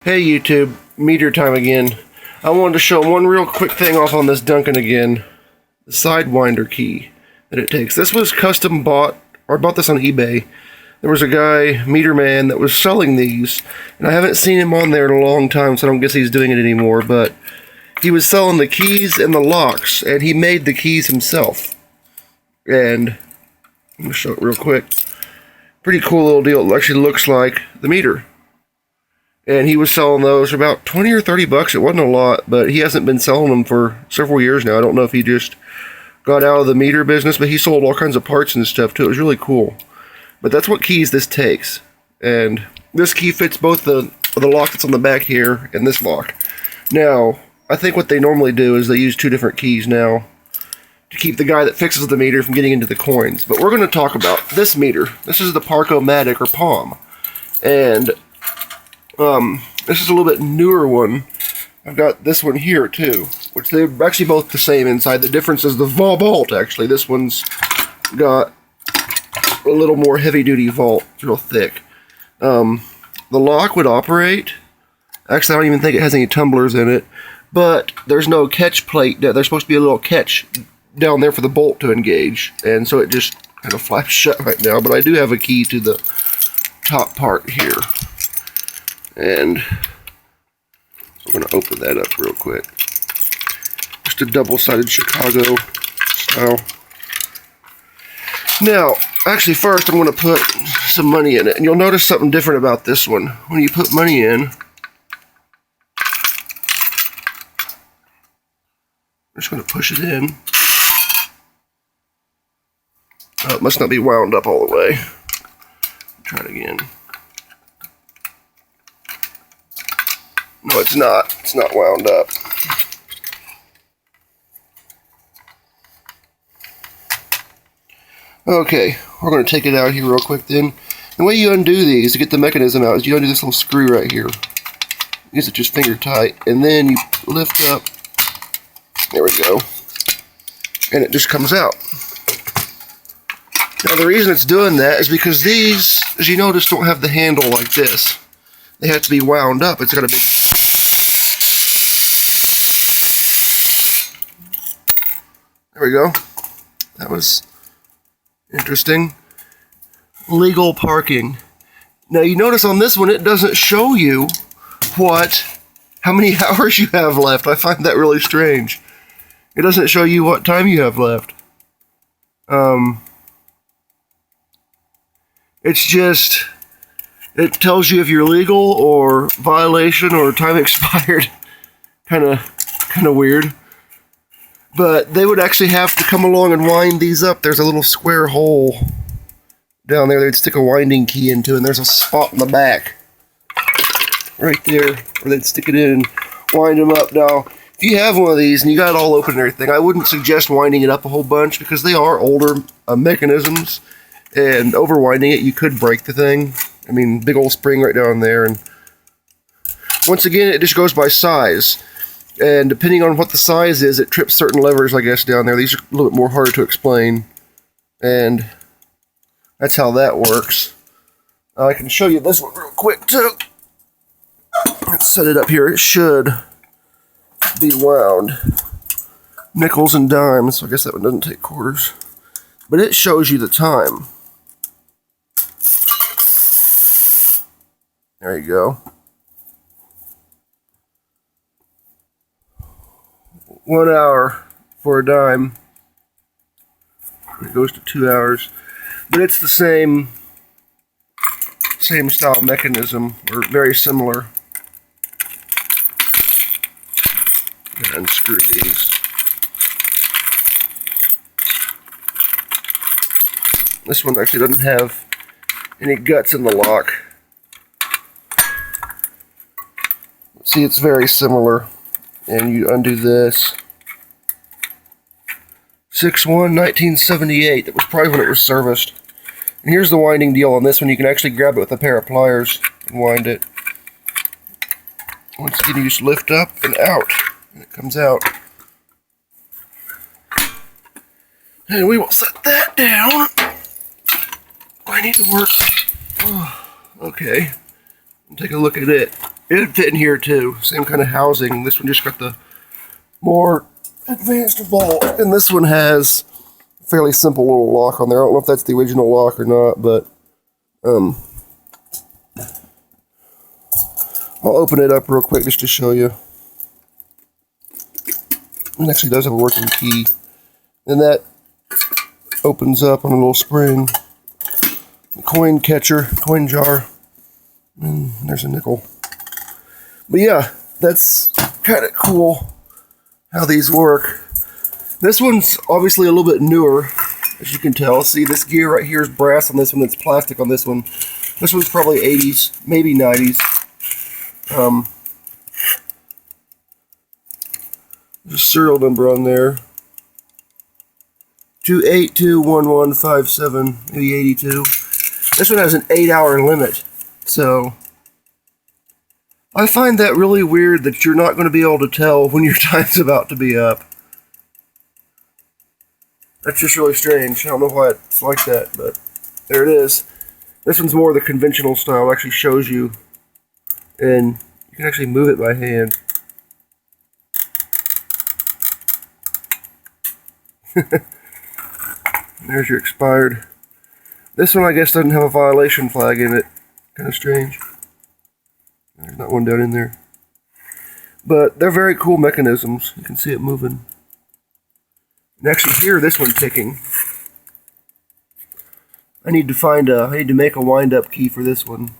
Hey YouTube, meter time again. I wanted to show one real quick thing off on this Duncan again. The Sidewinder key that it takes. This was custom bought, or I bought this on eBay. There was a guy, Meter Man, that was selling these, and I haven't seen him on there in a long time, so I don't guess he's doing it anymore, but he was selling the keys and the locks, and he made the keys himself. And I'm going to show it real quick. Pretty cool little deal. It actually looks like the meter. And he was selling those for about 20 or 30 bucks. It wasn't a lot, but he hasn't been selling them for several years now. I don't know if he just got out of the meter business, but he sold all kinds of parts and stuff too. It was really cool. But that's what keys this takes. And this key fits both the lock that's on the back here and this lock. Now, I think what they normally do is they use two different keys now to keep the guy that fixes the meter from getting into the coins. But we're going to talk about this meter. This is the Park-O-Matic or Palm. And this is a little bit newer one. I've got this one here too, which they're actually both the same inside. The difference is the vault, actually. This one's got a little more heavy-duty vault. It's real thick. The lock would operate. Actually, I don't even think it has any tumblers in it, but there's no catch plate. There's supposed to be a little catch down there for the bolt to engage, and so it just kind of flaps shut right now, but I do have a key to the top part here. And I'm going to open that up real quick. Just a double-sided Chicago style. Now, actually first I'm going to put some money in it. And you'll notice something different about this one. When you put money in, I'm just going to push it in. Oh, it must not be wound up all the way. Try it again. No, it's not. It's not wound up. Okay, we're going to take it out here real quick then. The way you undo these to get the mechanism out is you undo this little screw right here. Use it just finger tight, and then you lift up. There we go. And it just comes out. Now the reason it's doing that is because these, as you notice, don't have the handle like this. They have to be wound up. It's got a big... There we go. That was interesting. Legal parking. Now you notice on this one it doesn't show you how many hours you have left. I find that really strange. It doesn't show you what time you have left. It's just... It tells you if you're legal or violation or time expired. Kind of weird. But they would actually have to come along and wind these up. There's a little square hole down there they'd stick a winding key into, and there's a spot in the back right there where they'd stick it in and wind them up. Now, if you have one of these and you got it all open and everything, I wouldn't suggest winding it up a whole bunch because they are older mechanisms, and overwinding it, you could break the thing. I mean, big old spring right down there. And once again, it just goes by size. And depending on what the size is, it trips certain levers, I guess, down there. These are a little bit more harder to explain. And that's how that works. I can show you this one real quick, too. Let's set it up here. It should be wound. Nickels and dimes. So I guess that one doesn't take quarters. But it shows you the time. There you go. 1 hour for a dime. It goes to 2 hours. But it's the same style mechanism, or very similar. Unscrew these. This one actually doesn't have any guts in the lock. See, it's very similar. And you undo this. 6/1/1978. That was probably when it was serviced. And here's the winding deal on this one. You can actually grab it with a pair of pliers and wind it. Once again, you just lift up and out. And it comes out. And we will set that down. I need to work. Oh, okay. Take a look at it. It'd fit in here too. Same kind of housing. This one just got the more advanced vault, and this one has a fairly simple little lock on there. I don't know if that's the original lock or not, but I'll open it up real quick just to show you. It actually does have a working key. And that opens up on a little spring. The coin catcher, coin jar. And there's a nickel. But yeah, that's kind of cool how these work. This one's obviously a little bit newer, as you can tell. See, this gear right here is brass on this one, it's plastic on this one. This one's probably 80s, maybe 90s. There's a serial number on there. 2821157, maybe 82. This one has an 8-hour limit, so I find that really weird that you're not going to be able to tell when your time's about to be up. That's just really strange. I don't know why it's like that, but there it is. This one's more the conventional style. It actually shows you, and you can actually move it by hand. There's your expired. This one, I guess, doesn't have a violation flag in it. Kind of strange. There's not one down in there. But they're very cool mechanisms. You can see it moving. You can actually hear this one ticking. I need to make a wind-up key for this one.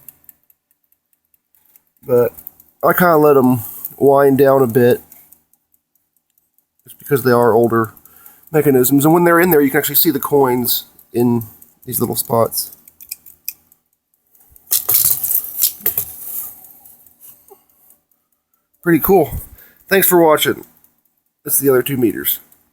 But I kind of let them wind down a bit, just because they are older mechanisms. And when they're in there, you can actually see the coins in these little spots. Pretty cool. Thanks for watching. That's the other 2 meters.